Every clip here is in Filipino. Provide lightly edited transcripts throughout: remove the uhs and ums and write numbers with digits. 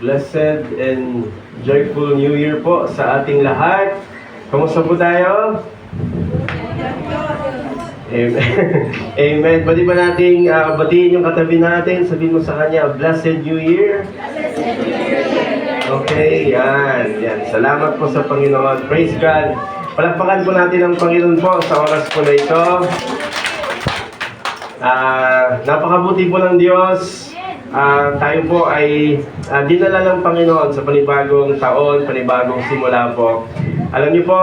blessed and joyful New Year po sa ating lahat. Kamusta po tayo? Amen. Amen. Pwede ba nating batiin yung katabi natin? Sabihin mo sa kanya, Blessed New Year. Okay, yan. Salamat po sa Panginoon. Praise God. Palakpakan po natin ang Panginoon po sa oras po na ito. Napakabuti po ng Diyos. Tayo po ay dinala ng Panginoon sa panibagong taon, panibagong simula po. Alam niyo po,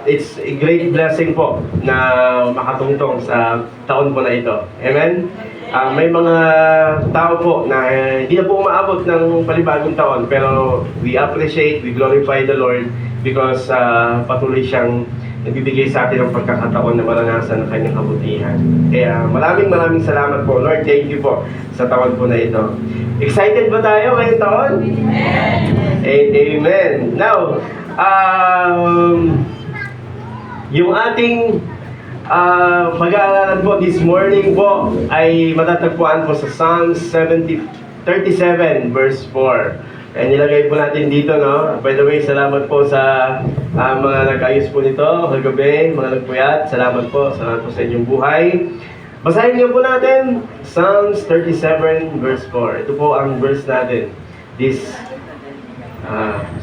it's a great blessing po na makatungtong sa taon po na ito. Amen? May mga tao po na hindi na po umaabot ng panibagong taon, pero we appreciate, we glorify the Lord because patuloy siyang nagbibigay sa atin ng pagkakataon na maranasan ang kanyang kabutihan. Kaya maraming salamat po. Lord, thank you po sa taon po na ito. Excited ba tayo ngayong taon? Amen! Amen! Now, yung ating pag-aaralan po this morning po ay matatagpuan po sa Psalms 37 verse 4. Kaya nilagay po natin dito, no? By the way, salamat po sa mga nag-ayos po nito kagabi, mga nagpuyat. Salamat po sa inyong buhay. Basahin niyo po natin Psalms 37 verse 4. Ito po ang verse natin.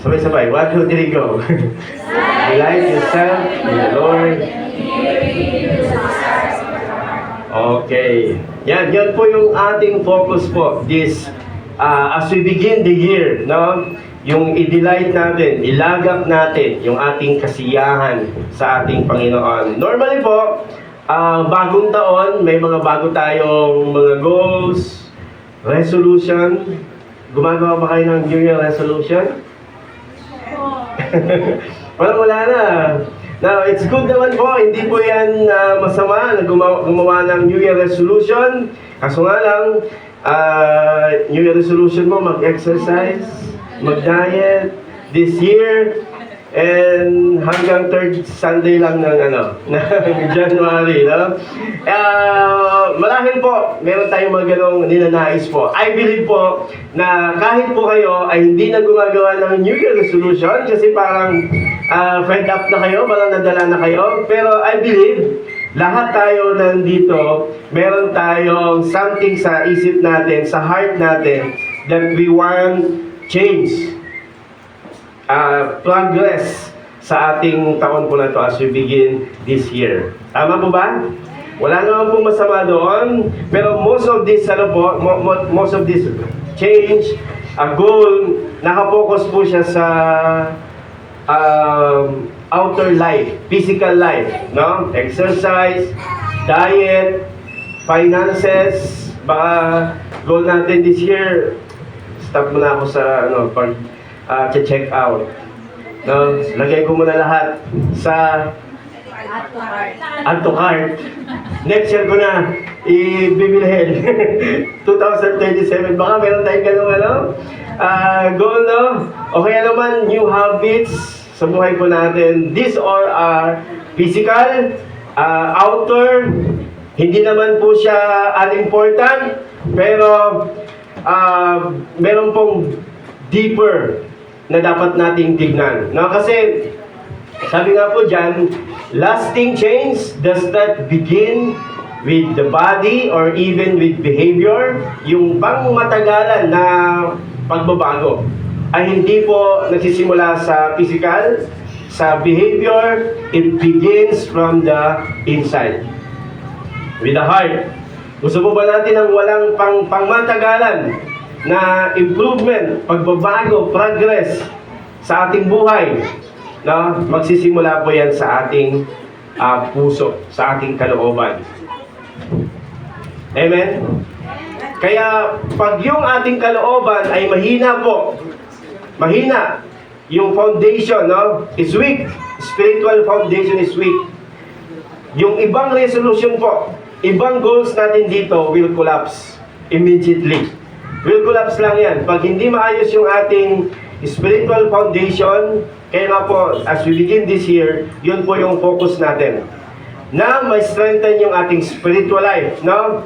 Sabay-sabay. 1, 2, 3, go. Delight yourself in the Lord. Okay. Yan po yung ating focus po. As we begin the year, no? Yung i-delight natin, ilagak natin yung ating kasiyahan sa ating Panginoon. Normally po, bagong taon, may mga bago tayong mga goals, resolution. Gumagawa ba kayo ng New Year resolution? Wala na. Now, it's good naman po. Hindi po yan masama na gumawa ng New Year resolution. Kaso nga lang, New Year resolution mo, mag-exercise, mag-diet this year, and hanggang 3rd Sunday lang ng January, no? Marahil po, meron tayong mga ganong ninanais po. I believe po na kahit po kayo ay hindi na gumagawa ng New Year resolution kasi parang fed up na kayo, parang nadala na kayo. Pero I believe, lahat tayo nandito, meron tayong something sa isip natin, sa heart natin, that we want change. Progress sa ating taon po na ito as we begin this year. Tama po ba? Wala naman pong masama doon, pero most of this change, goal, nakapokus po siya sa outer life, physical life, no? Exercise, diet, finances. Baka goal natin this year, stop muna ako sa check out. No, lagay ko muna lahat sa add to cart. Next year ko na ibibilhin. 2027 baka meron tayong ganung goal, no? O kaya naman new habits sa buhay po natin. These all are physical, outer. Hindi naman po siya unimportant, pero meron pong deeper na dapat nating tignan. No? Kasi, sabi nga po dyan, lasting change does not begin with the body or even with behavior. Yung pangmatagalan na pagbabago ay hindi po nagsisimula sa physical, sa behavior. It begins from the inside. With the heart. Gusto po ba natin ang walang pangmatagalan na improvement, pagbabago, progress sa ating buhay? No? Magsisimula po yan sa ating puso, sa ating kalooban. Amen? Kaya pag yung ating kalooban ay mahina po, mahina, yung foundation, no, is weak, spiritual foundation is weak, yung ibang resolution po, ibang goals natin dito will collapse immediately. Will collapse lang yan. Pag hindi maayos yung ating spiritual foundation, kaya nga po, as we begin this year, yun po yung focus natin. Na may strengthen yung ating spiritual life, no?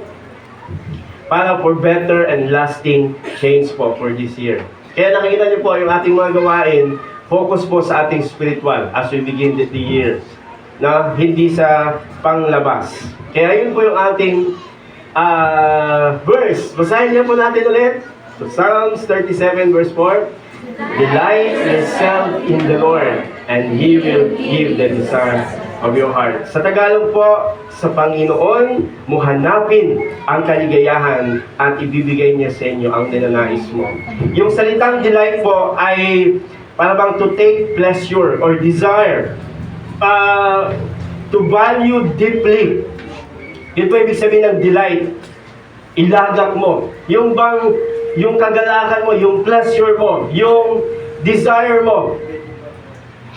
para for better and lasting change po for this year. Kaya nakikita niyo po yung ating mga gawain, focus po sa ating spiritual as we begin the year, na hindi sa panglabas. Kaya yun po yung ating verse. Basahin niyo po natin ulit. So, Psalms 37 verse 4. Delight yourself in the Lord, and He will give the desire of your heart. Sa Tagalog po, sa Panginoon mo hanapin ang kaligayahan at ibibigay niya sa inyo ang ninanais mo. Yung salitang delight po ay para bang to take pleasure or desire, to value deeply. Ito ibig sabihin ng delight. Ilagak mo. Yung kagalakan mo, yung pleasure mo, yung desire mo,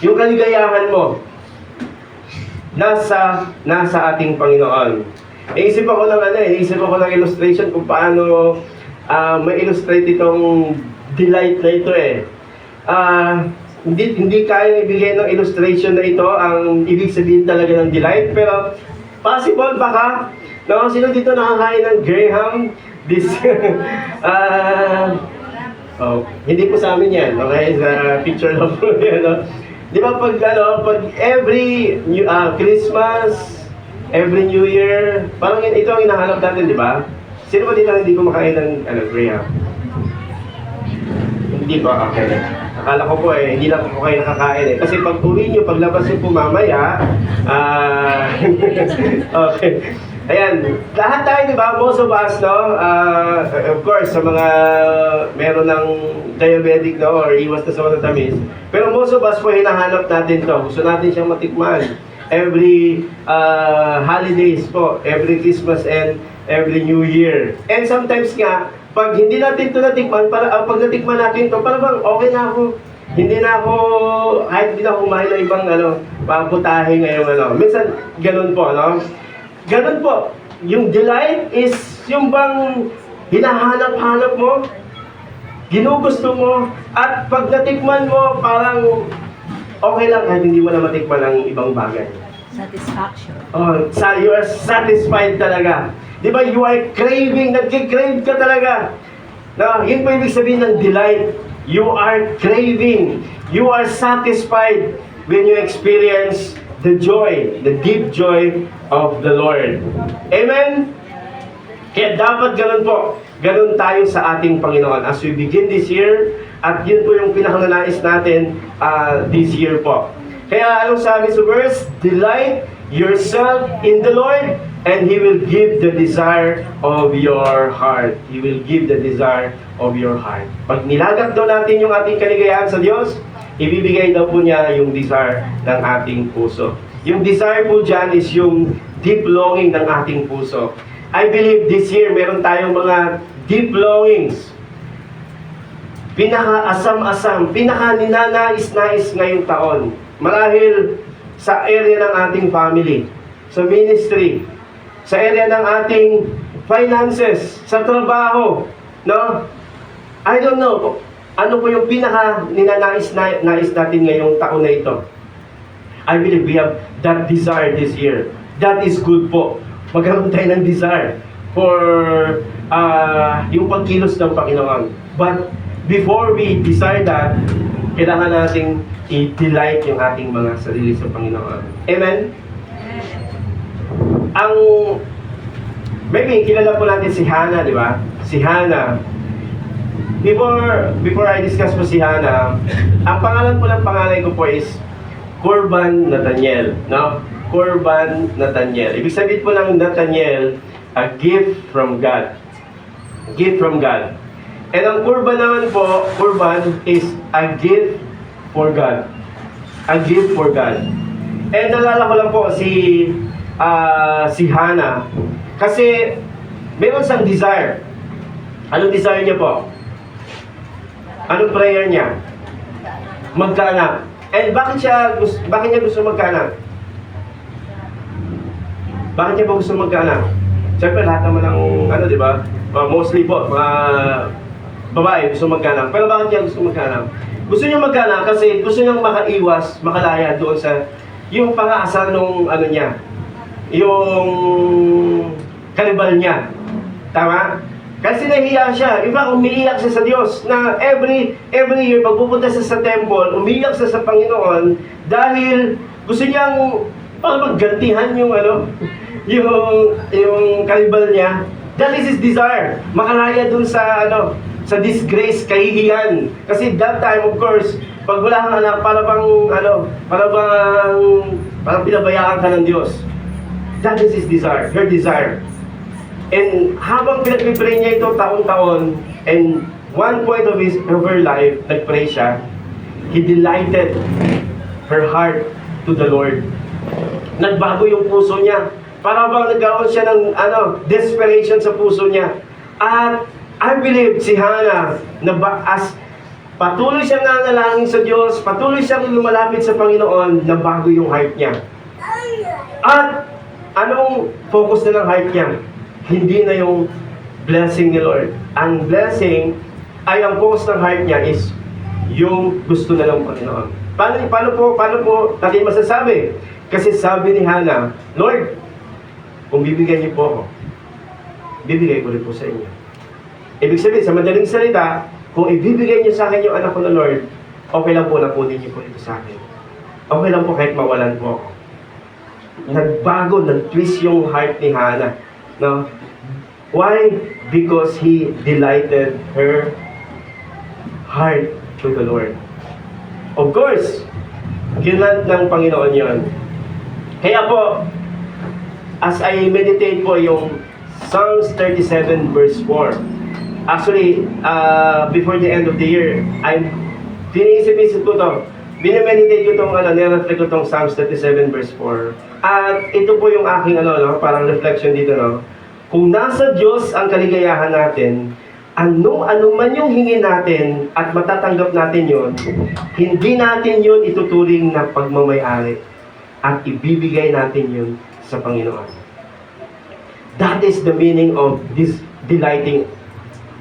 yung kaligayahan mo, nasa ating Panginoon. Iisip ako ng illustration kung paano ma-illustrate itong delight na ito Hindi kaya ibigay ng illustration na ito ang ibig sabihin talaga ng delight, pero possible baka, no? Sino dito nakakain ng Graham? Hindi po sa amin yan, okay? Sa picture lang po yan, no? Di ba pag every Christmas, every New Year, parang ito ang hinahanap natin, di ba? Sino ba dito hindi kumakain ng Graham? Hindi ba? Okay. Akala ko po hindi lang po kayo nakakain Kasi pag uwi nyo, paglabas nyo po mamaya, okay. Ayan, lahat tayo, di ba? Most of us, no? Of course, sa mga meron ng diabetic, no? Or iwas na sa matatamis. Pero most of us po, hinahanap natin to. Gusto natin siyang matikman. Every holidays po, every Christmas and every New Year. And sometimes nga, pag hindi natin ito natikman, pag natikman natin ito, parang bang okay na ako. Hindi na ako, kahit hindi na ako kumain ng ibang paputahe ngayong Minsan, ganun po, no? Ganun po. Yung delight is yung bang hinahanap-hanap mo, ginugusto mo, at pag natikman mo, parang okay lang kahit hindi mo na matikman ang ibang bagay. Satisfaction. You are satisfied talaga. Di ba? You are craving, nagkikrave ka talaga. No, yun po ibig sabihin ng delight. You are craving. You are satisfied when you experience the joy, the deep joy of the Lord. Amen? Kaya dapat ganun po. Ganun tayo sa ating Panginoon as we begin this year. At yun po yung pinakananais natin this year po. Kaya anong sabi sa verse? Delight yourself in the Lord, and He will give the desire of your heart. He will give the desire of your heart. Pag nilagak daw natin yung ating kaligayahan sa Diyos, ibibigay daw po niya yung desire ng ating puso. Yung desire po dyan is yung deep longing ng ating puso. I believe this year, meron tayong mga deep longings. Pinaka-asam-asam, pinaka-ninanais-nais ngayong taon. Marahil sa area ng ating family, sa ministry, sa area ng ating finances, sa trabaho, no? I don't know. Ano po yung pinaka-ninanais natin ngayong taon na ito? I believe we have that desire this year. That is good po. Magkaroon tayo ng desire for yung pagkilos ng Panginoon. But before we desire that, kailangan nating i-delight yung ating mga sarili sa Panginoon. Amen? Maybe kilala po natin si Hannah, di ba? Si Hannah. Before I discuss po si Hannah, ang pangalan po ng pangalan ko po is Corban Nathaniel, no? Corban Nathaniel. Ibig sabihin po ng Nathaniel, a gift from God. Gift from God. And ang Corban naman po, Corban is a gift for God. A gift for God. And nalala ko lang po si Hannah, kasi meron siyang desire. Anong desire niya po? Anong prayer niya? Magkaanak. And bakit niya gusto magkaanak? Bakit niya ba gusto magkaanak? Siyempre lahat naman ng di ba? Mostly po, mga babae gusto magkaanak. Pero bakit niya gusto magkaanak? Gusto niya magkaanak kasi gusto niyang makaiwas, makalaya doon sa yung pang-aasal nung niya, yung kanibal niya. Tama? Kasi nahiya siya. Iba, umiiyak siya sa Diyos na every year, pag pupunta siya sa temple, umiiyak siya sa Panginoon dahil gusto niyang maggantihan yung yung kalibal niya. That is his desire. Makalaya dun sa sa disgrace, kahihiyan. Kasi that time, of course, pag wala kang anak, parang pinabayaan ka ng Diyos. That is his desire, her desire. And habang pinag-pray niya ito taon-taon, and one point of her life, nag-pray siya, he delighted her heart to the Lord. Nagbago yung puso niya. Para bang nagkaroon siya ng desperation sa puso niya. At I believe si Hannah, as patuloy siyang nanalangin sa Diyos, patuloy siyang lumalapit sa Panginoon, nabago yung heart niya. At anong focus na ng heart niya? Hindi na yung blessing ni Lord. Ang blessing ay ang focus ng heart niya is yung gusto na lang Panginoon. Paano po natin masasabi? Kasi sabi ni Hannah, Lord, kung bibigyan niyo po ako, bibigay ko rin po sa inyo. Ibig sabihin, sa madaling salita, kung ibibigay niyo sa akin yung anak ko na Lord, okay lang po na kunin niyo po ito sa akin. Okay lang po kahit mawalan po ako. Nagbago, nag-twist yung heart ni Hannah. No? Why? Because he delighted her heart to the Lord. Of course, ginant ng Panginoon yon. Kaya po, as I meditate po yung Psalms 37 verse 4, actually, before the end of the year, piniisip-isip ko to. Binemeditate ko itong, nireflect ko itong Psalms 37 verse 4. At ito po yung aking, parang reflection dito, no? Kung nasa Diyos ang kaligayahan natin, ano man yung hingin natin at matatanggap natin yon, hindi natin yon ituturing na pagmamayari at ibibigay natin yon sa Panginoon. That is the meaning of this delighting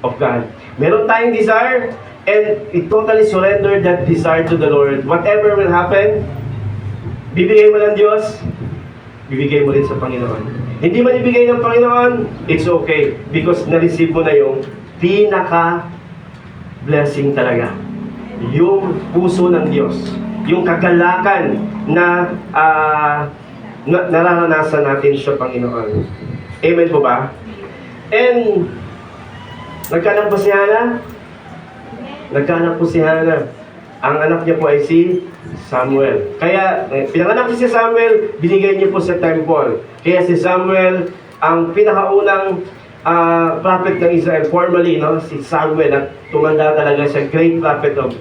of God. Meron tayong desire, and we totally surrender that desire to the Lord. Whatever will happen, bibigay mo ng Diyos, bibigay mo rin sa Panginoon. Hindi man ibigay ng Panginoon, it's okay. Because na-receive mo na yung pinaka-blessing talaga. Yung puso ng Diyos. Yung kagalakan na nararanasan natin sa Panginoon. Amen po ba? And nagkaanak po si Hannah? Nagkaanak po si Hannah. Ang anak niya po ay si Samuel. Kaya, pinanganak si Samuel, binigay niya po sa temple. Kaya si Samuel, ang pinakaunang prophet ng Israel, formally, no? Si Samuel, at tumanda talaga siya, great prophet of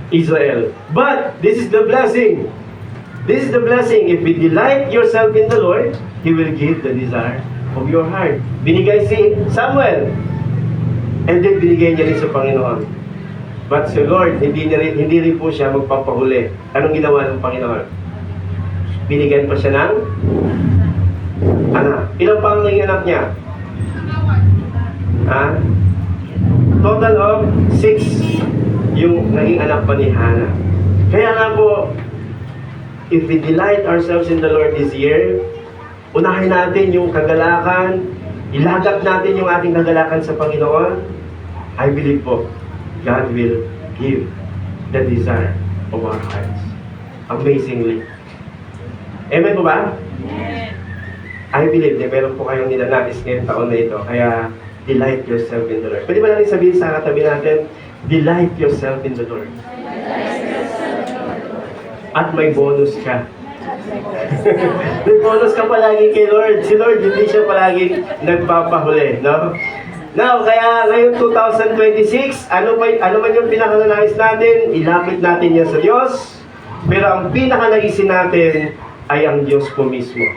Israel. But, this is the blessing. This is the blessing. If you delight yourself in the Lord, He will give the desire of your heart. Binigay si Samuel. And then, binigay niya rin sa Panginoon. But si Lord, hindi rin po siya magpapahuli. Anong ginawa ng Panginoon? Binigyan pa siya ng anak. Ilang pa ang naging anak niya? Total of 6 yung naging anak pa ni Hannah. Kaya nga po, if we delight ourselves in the Lord this year, unahin natin yung kagalakan, ilagak natin yung ating kagalakan sa Panginoon, I believe po, God will give the desire of our hearts. Amazingly. Amen po ba? Amen. I believe na meron po kayong nilanais ngayong taon na ito. Kaya, delight yourself in the Lord. Pwede ba natin sabihin sa katabi natin, delight yourself in the Lord. At may bonus ka. May bonus ka palagi kay Lord. Si Lord, hindi siya palagi nagpapahuli. No? Now, kaya ngayon 2026, ano man yung pinakananais natin, ilapit natin yan sa Diyos. Pero ang pinakanaisin natin ay ang Diyos po mismo.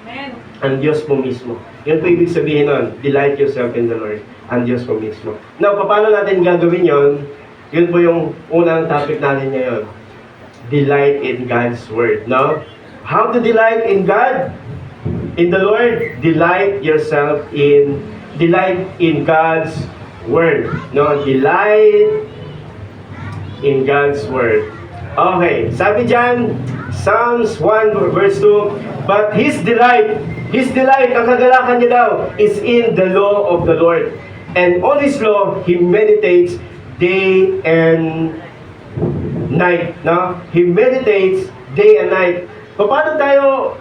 Amen. Ang Diyos po mismo. Yun po ibig sabihin nun, delight yourself in the Lord. Ang Diyos po mismo. Now, paano natin gagawin yon? Yun po yung unang topic natin ngayon. Delight in God's Word. No? How to delight in God? In the Lord, delight in God's Word. No? Delight in God's Word. Okay, sabi dyan, Psalms 1 verse 2, but His delight His delight, ang kagalakan niya daw, is in the law of the Lord. And on His law, He meditates day and night. No? He meditates day and night. Paano tayo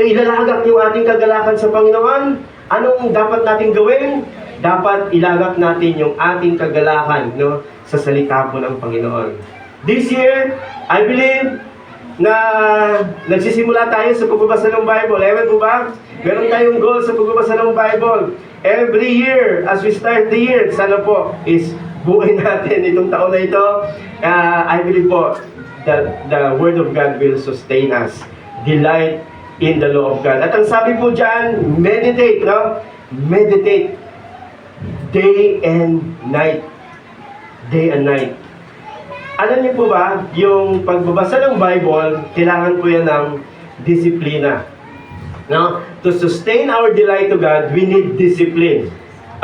ilalagak yung ating kagalakan sa Panginoon? Anong dapat natin gawin? Dapat ilagak natin yung ating kagalakan, no, sa salita po ng Panginoon. This year, I believe na nagsisimula tayo sa pagbabasa ng Bible. Ewan po ba? Meron tayong goal sa pagbabasa ng Bible. Every year, as we start the year, sana po is buuin natin itong taon na ito. I believe po that the Word of God will sustain us. Delight in the law of God. At ang sabi po dyan, meditate, no? Meditate day and night. Day and night. Alam niyo po ba, yung pagbabasa ng Bible, kailangan po yan ng disiplina. No? To sustain our delight to God, we need discipline.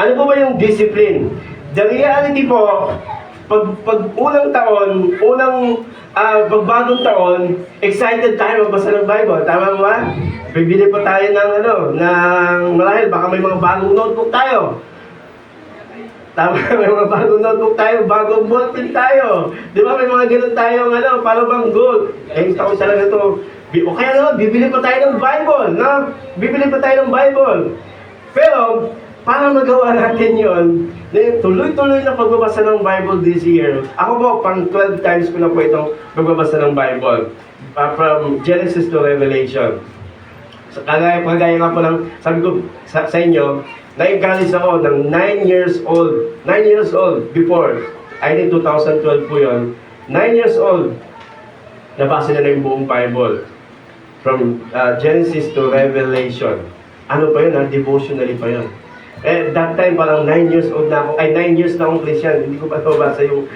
Ano po ba yung discipline? The reality po, pag unang taon, pagbagong taon, excited tayo magbasa ng Bible. Tama ba? Bibili pa tayo ng marahil, baka may mga bagong notebook tayo. Tama, may mga bagong notebook tayo, bagong ballpen tayo. Di ba, may mga ganun tayo, para bang gold. Taon talaga to. O kaya bibili pa tayo ng Bible, no? Bibili pa tayo ng Bible. Pero, para magawa natin yon, tuloy-tuloy na pagbabasa ng Bible this year. Ako po, pang 12 times ko na po itong pagbabasa ng Bible. From Genesis to Revelation. So, kagaya nga po ng, sabi ko sa inyo, na-encourage ako ng 9 years old. 9 years old before. I think 2012 po yun. 9 years old. Nabasa na yung buong Bible. From Genesis to Revelation. Ano pa yun? Devotionally pa yun. That time parang 9 years old na ako. 9 years na akong Christian. Hindi ko pa nabasa yung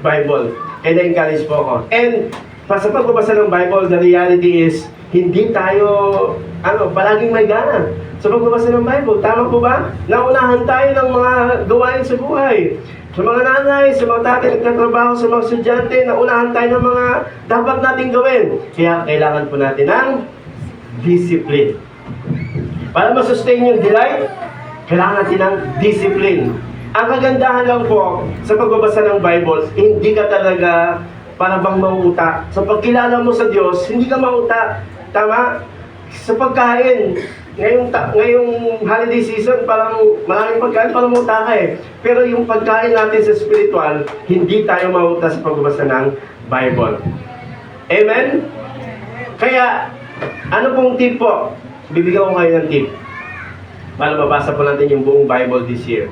Bible. Kaya na-encourage po ako. And sa pagbabasa ng Bible, the reality is, hindi tayo, palaging may gana sa pagbabasa ng Bible. Tama po ba? Naunahan tayo ng mga gawain sa buhay. Sa mga nanay, sa mga tatay, nagtatrabaho, sa mga estudyante, naunahan tayo ng mga dapat nating gawin. Kaya kailangan po natin ng discipline. Para masustain yung delight, kailangan natin ng discipline. Ang kagandahan lang po sa pagbabasa ng Bible, hindi ka talaga para bang mauuta. Sa pagkilala mo sa Diyos, hindi ka mauuta. Tama? Sa pagkain, ngayong holiday season, parang maraming pagkain, parang mauuta ka eh. Pero yung pagkain natin sa spiritual, hindi tayo mauuta sa pagbabasa ng Bible. Amen? Kaya, ano pong tip po? Bibigyan ko kayo ng tip. Para mabasa po natin yung buong Bible this year.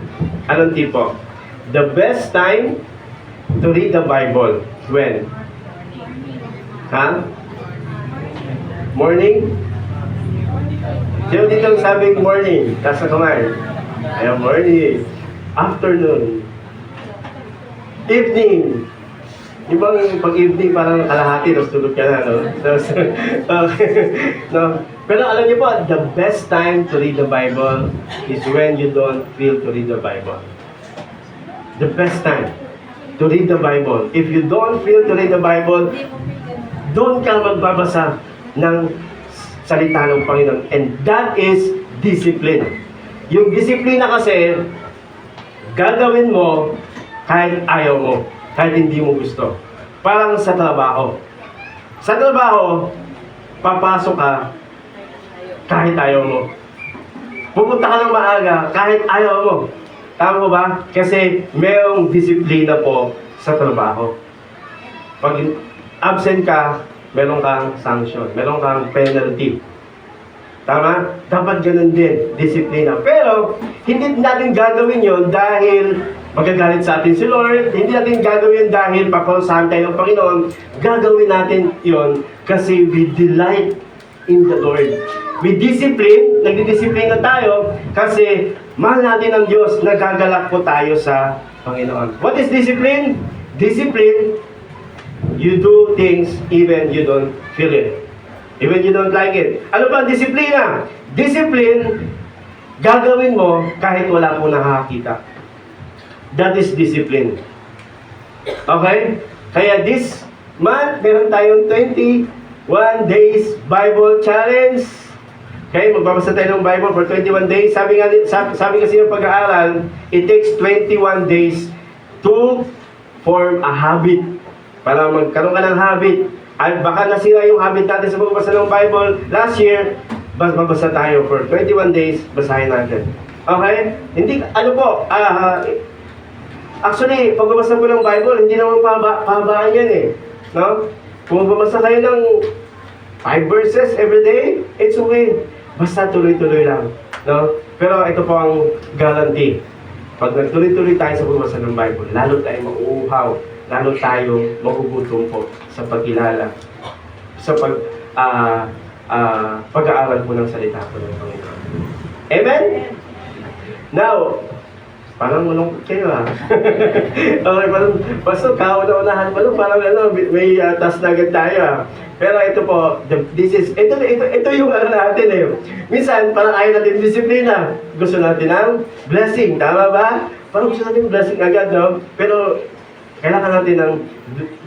Anong tip po? The best time to read the Bible. When? Morning? Sino dito sabing morning? Taas na kamay. Ayaw, morning. Afternoon. Evening. Di ba pag-evening parang kalahati, tapos tulog ka na, no? No? Pero alam niyo po, the best time to read the Bible is when you don't feel to read the Bible. The best time to read the Bible. If you don't feel to read the Bible, doon ka magbabasa ng salita ng Panginoon. And that is discipline. Yung disiplina kasi, gagawin mo kahit ayaw mo, kahit hindi mo gusto. Parang sa trabaho. Sa trabaho, papasok ka kahit ayaw mo. Pupunta ka ng maaga kahit ayaw mo. Tama mo ba? Kasi mayroong disiplina po sa trabaho. Pag absent ka, meron kang sanction, meron kang penalty. Tama? Dapat ganun din, disiplina. Pero, hindi natin gagawin yon dahil magagalit sa atin si Lord. Hindi natin gagawin dahil paparusahan tayo ng Panginoon. Gagawin natin yon kasi we delight in the Lord. We discipline, nagdidisiplina tayo kasi mahal natin ang Diyos, nagagalak po tayo sa Panginoon. What is discipline? Discipline, you do things even you don't feel it. Even you don't like it. Ano ba ang disiplina? Discipline, gagawin mo kahit wala po nakakakita. That is discipline. Okay? Kaya this month, meron tayong 21 days Bible Challenge. Okay, magbabasa tayo ng Bible for 21 days. Sabi kasi ng pag-aaral, it takes 21 days to form a habit. Para magkaroon ka ng habit. Ay, baka nasira yung habit natin sa pagbabasa ng Bible. Last year, magbabasa tayo for 21 days, basahin natin. Okay? Hindi, ano po, actually, pagbabasa po ng Bible, hindi naman pahabaan yan eh. No? Kung magbabasa kayo ng 5 verses every day, it's okay. Basta tuloy-tuloy lang. No? Pero ito po ang guarantee. Pag nagtuloy-tuloy tayo sa pagbabasa ng Bible, lalo tayo mauuhaw, lalo tayo magugutom po sa pagkilala, sa pag-aaral po ng salita po ng Panginoon. Amen? Now, parang malungkot kayo okay, parang basta kauna-unahan pa parang may task na agad tayo Pero ito po, ito yung ano natin eh. Minsan, parang ayaw natin disiplina. Gusto natin ng blessing, tama ba? Parang gusto natin blessing agad, no? Pero kailangan natin ng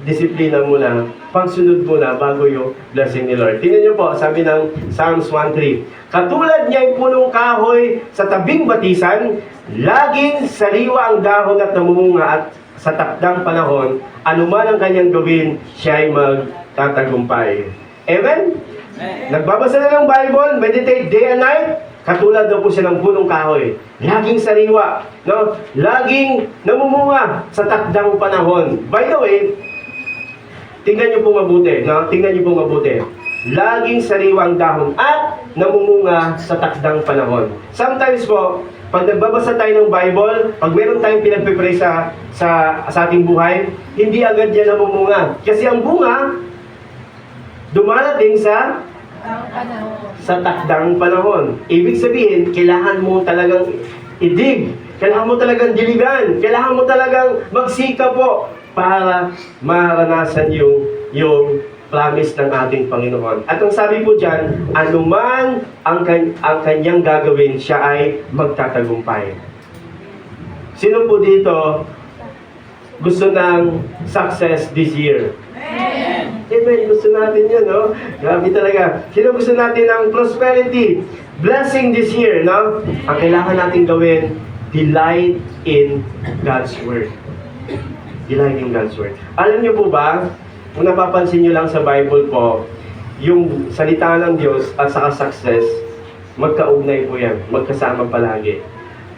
disiplina muna, pagsunod muna bago yung blessing ni Lord. Tingnan niyo po, sabi ng Psalms 1:3. Katulad niya'y punong kahoy sa tabing batisan, laging sariwa ang dahon at namumunga at sa takdang panahon, anuman ang kanyang gawin, siya'y magtatagumpay. Amen? Nagbabasa na ng Bible, meditate day and night, katulad daw po siya ng punong kahoy. Laging sariwa, no? Laging namumunga sa takdang panahon. By the way, tingnan niyo po mabuti, no? Tingnan niyo po mabuti. Laging sariwa ang dahon at namumunga sa takdang panahon. Sometimes po, pag nagbabasa tayo ng Bible, pag meron tayong pinagpipray sa ating buhay, hindi agad yan namumunga. Kasi ang bunga, dumarating sa takdang panahon. Ibig sabihin, kailangan mo talagang idig. Kailangan mo talagang diligan. Kailangan mo talagang magsika po para maranasan yung promise ng ating Panginoon. At ang sabi po dyan, anuman ang kanyang gagawin, siya ay magtatagumpay. Sino po dito gusto ng success this year? Amen. Gusto natin yun, no? Grabe talaga. Sino gusto natin ng prosperity, blessing this year, no? Ang kailangan natin gawin, delight in God's Word. Delight in God's Word. Alam niyo po ba, kung napapansin nyo lang sa Bible po, yung salita ng Diyos at saka success, magkaugnay po yan. Magkasama palagi.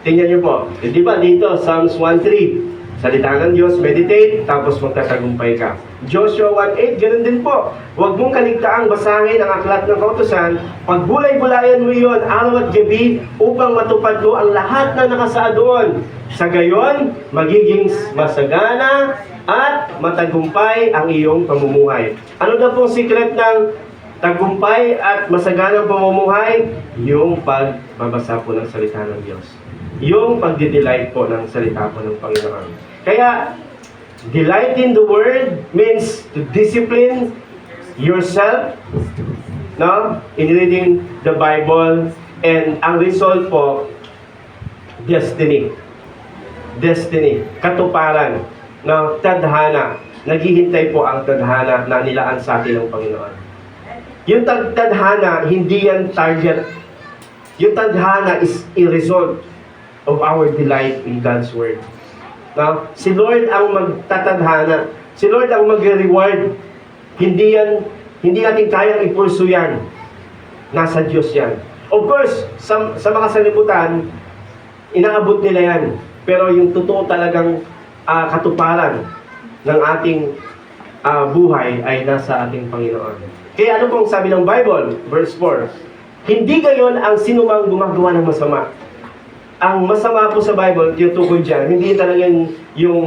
Tingnan nyo po. Di ba dito, Psalms 1:3, salita ng Diyos, meditate, tapos magtatagumpay ka. Joshua 1:8, ganoon din po. Huwag mong kaligtaang basahin ang aklat ng kautusan, pagbulay-bulayan mo iyon araw at gabi upang matupad mo ang lahat na nakasaad doon. Sa gayon, magiging masagana at matagumpay ang iyong pamumuhay. Ano daw pong secret ng tagumpay at masaganang pamumuhay? Yung pagbabasa po ng salita ng Diyos. Yung pagdidelight po ng salita po ng Panginoon. Kaya, delight in the Word means to discipline yourself, no? In reading the Bible, and ang result po, destiny. Destiny, katuparan, no? Tadhana. Naghihintay po ang tadhana na nilaan sa atin ng Panginoon. Yung tadhana, hindi yan target. Yung tadhana is a result of our delight in God's Word. No? Si Lord ang magtatadhana. Si Lord ang mag-reward. Hindi natin kayang ipursu yan. Nasa Diyos yan. Of course, sa mga salibutan, inaabot nila yan. Pero yung totoo talagang katuparan ng ating buhay ay nasa ating Panginoon. Kaya ano pong sabi ng Bible? Verse 4. Hindi gayon ang sinumang gumagawa ng masama. Ang masama po sa Bible, yung tukoy dyan, hindi talaga yung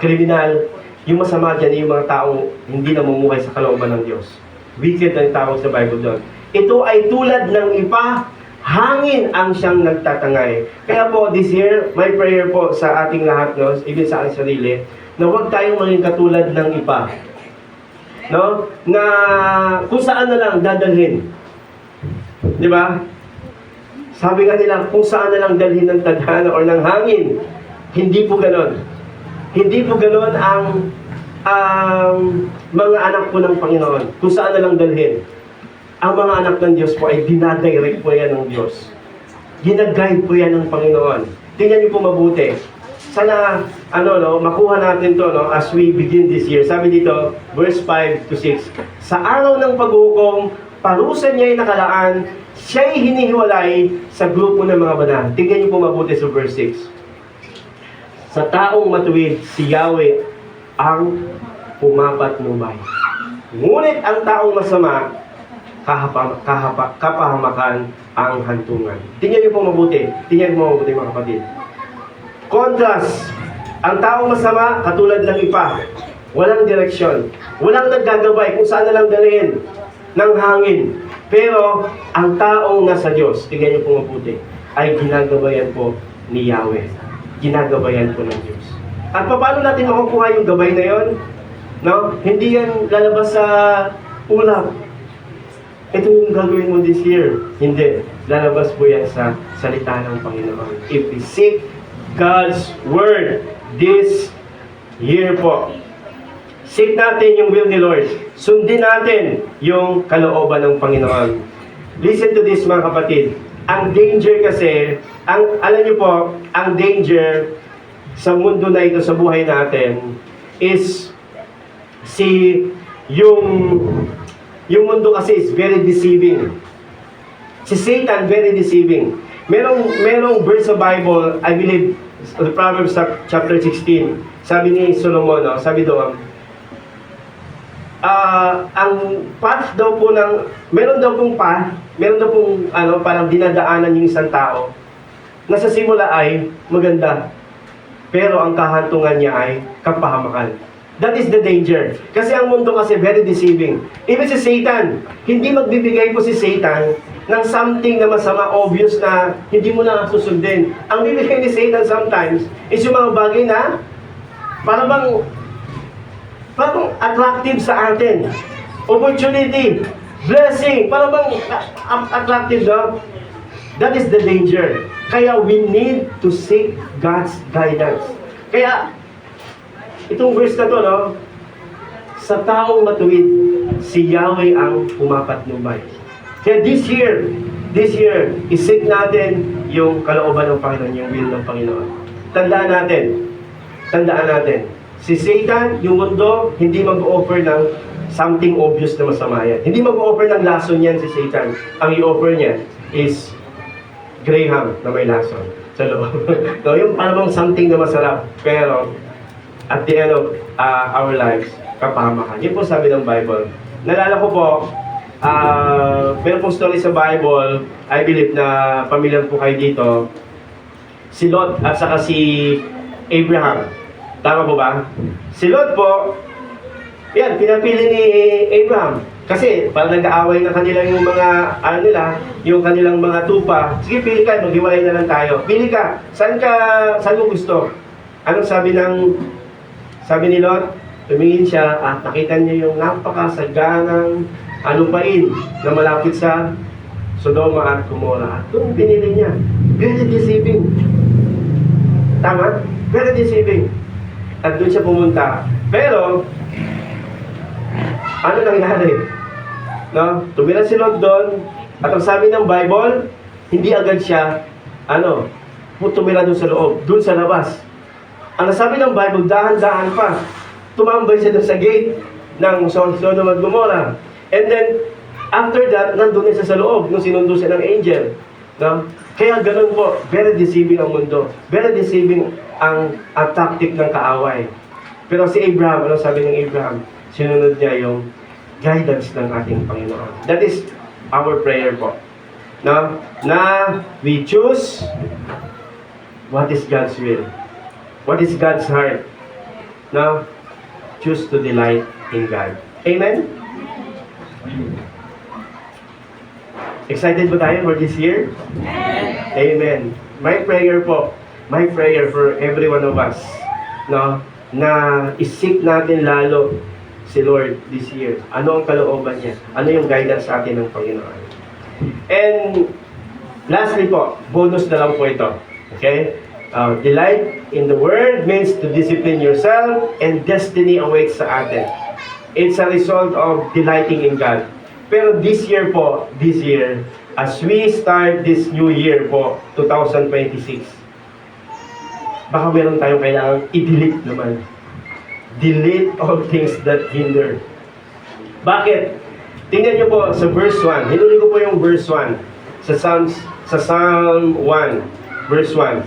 kriminal. Yung masama dyan, yung mga taong hindi namumuhay sa kalooban ng Diyos. Wicked ang tawag sa Bible doon. Ito ay tulad ng ipa, hangin ang siyang nagtatangay. Kaya po, this year, my prayer po sa ating lahat, no, even sa ating sarili, na huwag tayong maging katulad ng ipa. No? Na kung saan na lang dadalhin. Di ba? Sabi nga nila, kung saan na lang dalhin ng tadhana or ng hangin. Hindi po ganon. Hindi po ganon ang mga anak po ng Panginoon. Kung saan na lang dalhin. ang mga anak ng Diyos po ay dinadirect po yan ng Diyos. Ginaguide po yan ng Panginoon. Tingnan niyo po mabuti. Sana, makuha natin to, as we begin this year. Sabi dito, verse 5 to 6, sa araw ng paghukom, parusa niya ay nakalaan, siya'y hinihiwalay sa grupo ng mga banal. Tingnan niyo po mabuti sa verse 6. Sa taong matuwid, si Yahweh ang pumapatnubay. Ngunit ang taong masama, kapahamakan ang hantungan. Tingnan niyo po mabuti. Tingnan niyo po mabuti mga kapatid. Contrast. Ang taong masama, katulad ng ipa. Walang direksyon. Walang naggagabay kung saan na lang dalhin ng hangin. Pero, ang taong nasa Diyos, tingnan niyo po mabuti, ay ginagabayan po ni Yahweh. Ginagabayan po ng Diyos. At paano natin makukuha yung gabay na yon? No? Hindi yan lalabas sa ulap. Ito yung gagawin mo this year. Hindi. Lalabas po yan sa salita ng Panginoon. If we seek God's Word this year po, seek natin yung will ni Lord. Sundin natin yung kalooban ng Panginoon. Listen to this mga kapatid. Ang danger kasi, alam niyo po, ang danger sa mundo na ito, sa buhay natin, is yung mundo kasi is very deceiving. Si Satan, very deceiving. Merong verse sa Bible, I believe, Proverbs chapter 16, sabi ni Solomon, sabi doon, ang path daw po meron daw pong parang dinadaanan yung isang tao, na sa simula ay maganda, pero ang kahantungan niya ay kapahamakan. That is the danger. Kasi ang mundo kasi very deceiving. Even si Satan, hindi magbibigay po si Satan ng something na masama, obvious na hindi mo na susundin. Ang bibigay ni Satan sometimes is yung mga bagay na parang attractive sa atin. Opportunity, blessing, parang attractive, no? That is the danger. Kaya we need to seek God's guidance. Kaya, itong verse na to, no? Sa taong matuwid, si Yahweh ang pumapatnubay. Kaya this year, isik natin yung kalooban ng Panginoon, yung will ng Panginoon. Tandaan natin, si Satan, yung mundo, hindi mag-offer ng something obvious na masama yan. Hindi mag-offer ng lason yan si Satan. Ang i-offer niya is Graham na may lason sa loob. So, yung parang something na masarap, pero at the end of our lives, kapahamakan. Yun po sabi ng Bible. Nalala ko po, meron pong story sa Bible, I believe na pamilyar po kayo dito, si Lot at saka si Abraham. Tama po ba? Si Lot po, yan, pinapili ni Abraham. Kasi parang nag-aaway na kanilang yung mga, yung kanilang mga tupa. Sige, pili ka, maghiwalay na lang tayo. Pili ka, saan mo gusto? Anong sabi ni Lot? Tumingin siya at nakita niya yung napakasaganang alupain na malapit sa Sodoma at Gomora. At doon pinili niya. Very deceiving. Tama? Very deceiving. At doon siya pumunta. Pero, ano nangyari? No? Tumira si Lot doon. At ang sabi ng Bible, hindi agad siya, tumira doon sa loob, doon sa labas. Ang sabi ng Bible, dahan-dahan pa. Tumambay siya doon sa gate ng Sodom at Gomora. And then, after that, nandun siya sa loob nung sinundo siya ng angel. No? Kaya ganun po, very deceiving ang mundo. Very deceiving ang tactic ng kaaway. Pero si Abraham, ano sabi ng Abraham? Sinunod niya yung guidance ng ating Panginoon. That is our prayer po. No? Na we choose what is God's will. What is God's heart? Now, choose to delight in God. Amen? Excited ba tayo for this year? Amen. My prayer po, my prayer for every one of us, no, na isik natin lalo si Lord this year. Ano ang kalooban niya? Ano yung guidance sa atin ng Panginoon? And lastly po, bonus na lang po ito. Okay? Delight in the Word means to discipline yourself, and destiny awaits sa atin. It's a result of delighting in God. Pero this year po, as we start this new year po, 2026, baka meron tayong kailangang i-delete naman. Delete all things that hinder. Bakit? Tingnan niyo po sa verse 1. Hinuli ko po yung verse 1 sa Psalm 1, verse 1.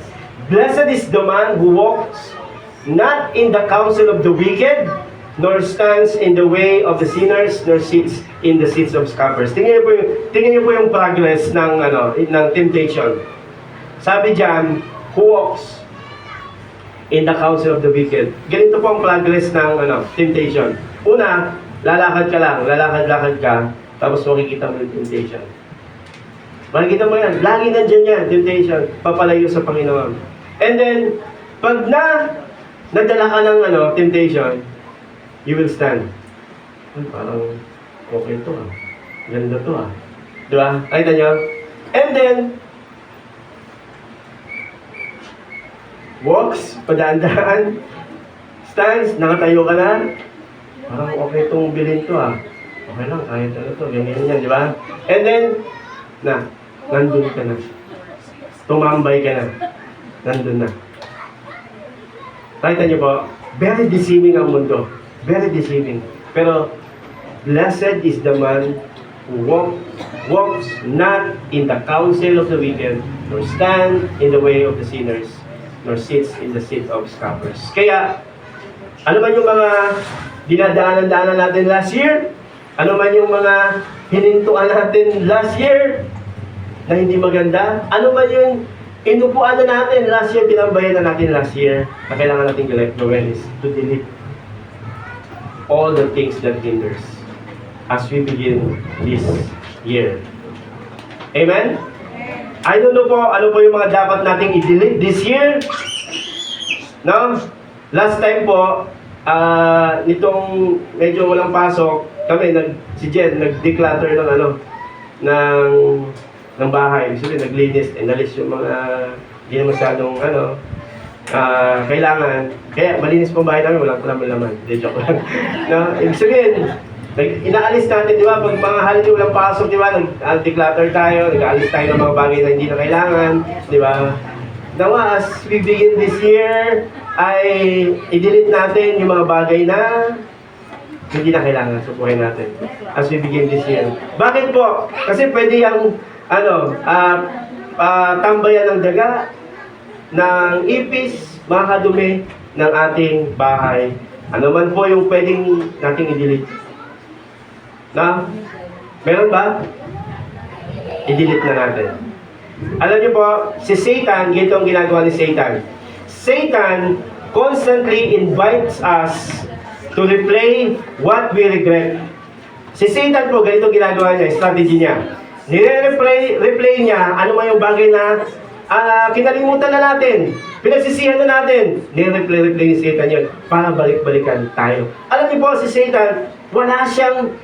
Blessed is the man who walks not in the counsel of the wicked, nor stands in the way of the sinners, nor sits in the seats of scoffers. Tingnan niyo po yung progress ng temptation. Sabi diyan, who walks in the counsel of the wicked. Ganito po ang progress ng temptation. Una, lalakad ka, tapos makikita mo yung temptation. Makikita mo yan, lagi nandiyan yan, temptation, papalayo sa Panginoon. And then, pag nadala ka ng temptation, you will stand. Parang, okay to ganda to Diba? Nakita nyo? And then, walks, padaan-daan, stands, nakatayo ka na, parang okay itong bilhin to Okay lang, kahit to, ganyan yan, di ba? And then, nandun ka na. Tumambay ka na. Nandun na. Nakita niyo po, very deceiving ang mundo. Very deceiving. Pero, blessed is the man who walks not in the counsel of the wicked, nor stand in the way of the sinners, nor sits in the seat of scoffers. Kaya, ano man yung mga dinadaanan-daanan natin last year, ano man yung mga hinintuan natin last year na hindi maganda, ano man yung inupuan na natin last year, tinambayan na natin last year, na kailangan natin gawin is to delete all the things that hinders as we begin this year. Amen? I don't know po, ano po yung mga dapat nating i-delete this year? No? Last time po, nitong medyo walang pasok, kami, si Jen, nag-declutter ng bahay. Ibig sabihin, naglinis, inalis yung mga hindi na masyadong kailangan. Kaya malinis po bahay namin, walang laman. Hindi, joke lang. No? Ibig sabihin, inaalis natin, di ba? Pag mga holiday walang pasok, di ba? Nag-declutter tayo, nag-aalis tayo ng mga bagay na hindi na kailangan, di ba? Now, as we begin this year, ay i-delete natin yung mga bagay na hindi na kailangan sa buhay natin as we begin this year. Bakit po? Kasi pwede yung tambayan ng daga, ng ipis, mga kadumi ng ating bahay. Ano man po yung pwedeng nating i-delete? Na? Meron ba? I-delete na natin. Alam niyo po, si Satan, ganito ang ginagawa ni Satan. Satan constantly invites us to replay what we regret. Si Satan po, ganito ginagawa niya, strategy niya. Nire-replay niya, ano man yung bagay na kinalimutan na natin, pinagsisihan na natin. Nire-replay ni Satan yun para balik-balikan tayo. Alam niyo po, si Satan, wala siyang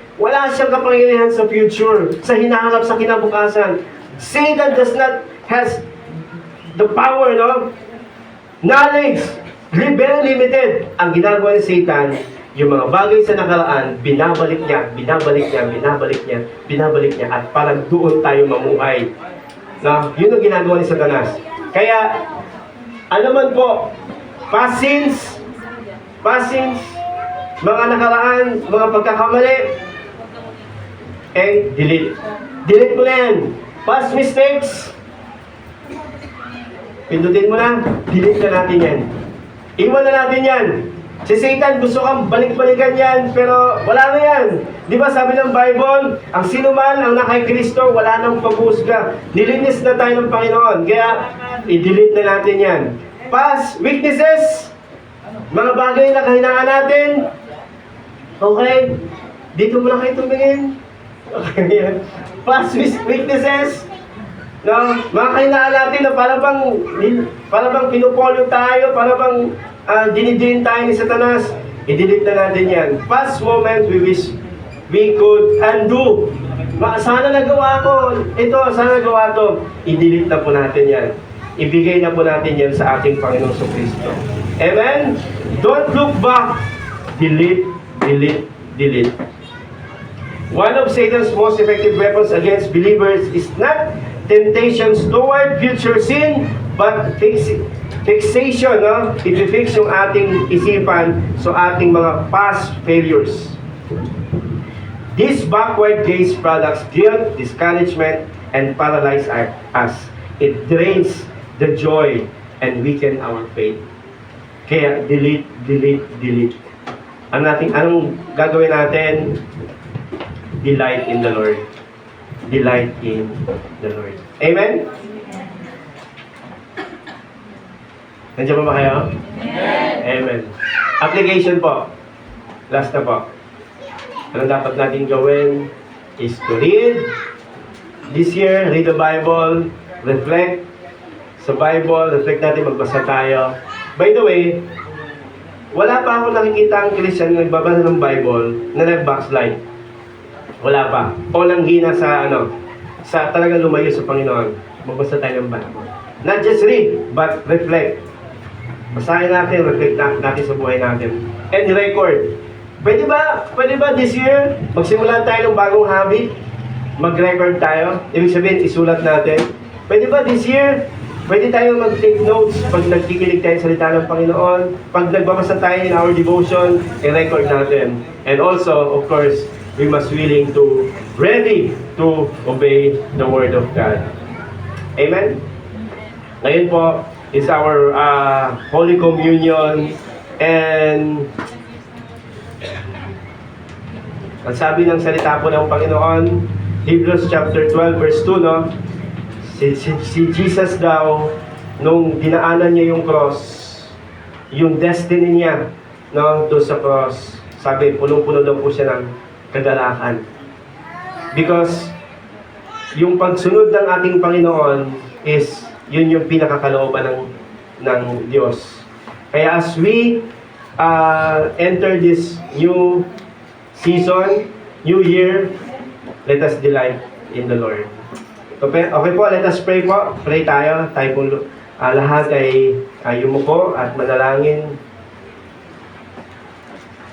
kapangyarihan sa future, sa hinaharap, sa kinabukasan. Satan does not has the power, knowledge, very limited. Ang ginagawa ni Satan, yung mga bagay sa nakaraan, binabalik niya, at parang doon tayo mamuhay. Yun ang ginagawa ni Satanas. Kaya, ano man po, past sins, mga nakaraan, mga pagkakamali, delete. Delete mo na yan. Past mistakes, pindutin mo na, delete na natin yan. Iwan na natin yan. Si Satan, gusto kang balik-balikan yan, pero wala na yan. Di ba sabi ng Bible, ang sino man ang nakay Kristo, wala nang pag-uusga. Nilinis na tayo ng Panginoon, kaya i-delete na natin yan. Past weaknesses, mga bagay na kahinaan natin, okay, dito mo na kayo tumingin. Okay, yan. Past weaknesses, mga kahinaan natin na para bang pinupolyo tayo, para bang dinidin tayo ni Satanas, i-delete na natin yan. Past moment we wish we could undo. Sana nagawa ko ito, sana nagawa to. I-delete na po natin yan. Ibigay na po natin yan sa ating Panginoong Kristo. Amen? Don't look back. Delete, delete, delete. One of Satan's most effective weapons against believers is not temptations toward future sin, but fixation, no? I-fix yung ating isipan sa ating mga past failures. These backward gaze products guilt, discouragement, and paralyze us. It drains the joy and weaken our faith. Kaya delete, delete, delete. Anong gagawin natin? Delight in the Lord. Delight in the Lord. Amen? Nandiyan ba kayo? Amen. Application po. Last na po. Ano dapat natin gawin is to read. This year, read the Bible, reflect sa Bible, reflect natin, magbasa tayo. By the way, wala pa ako nakikita ang Christian na nagbabasa ng Bible na nag-backslide. Wala pa. O nanghina sa sa talagang lumayo sa Panginoon. Magbasa tayo ng Bible. Not just read, but reflect. Basahin natin, reflect natin sa buhay natin. And record. Pwede ba this year, magsimula tayo ng bagong habit? Mag-record tayo? Ibig sabihin, isulat natin. Pwede ba this year, pwede tayo mag-take notes pag nagkikilig tayo sa salita ng Panginoon? Pag nagbabasa tayo in our devotion, i-record natin. And also, of course, we must willing to, ready to obey the Word of God. Amen? Ngayon po is our Holy Communion, and ang sabi ng salita po ng Panginoon, Hebrews chapter 12 verse 2, no? Si Jesus daw, nung dinaanan niya yung cross, yung destiny niya, no, doon sa cross, sabi, punong-puno daw po siya ng kagalakan. Because yung pagsunod ng ating Panginoon is yun yung pinakakalooban ng Diyos. Kaya as we enter this new season, new year, let us delight in the Lord. Okay po, let us pray po. Pray tayo. Tayo po lahat ay yumuko at manalangin.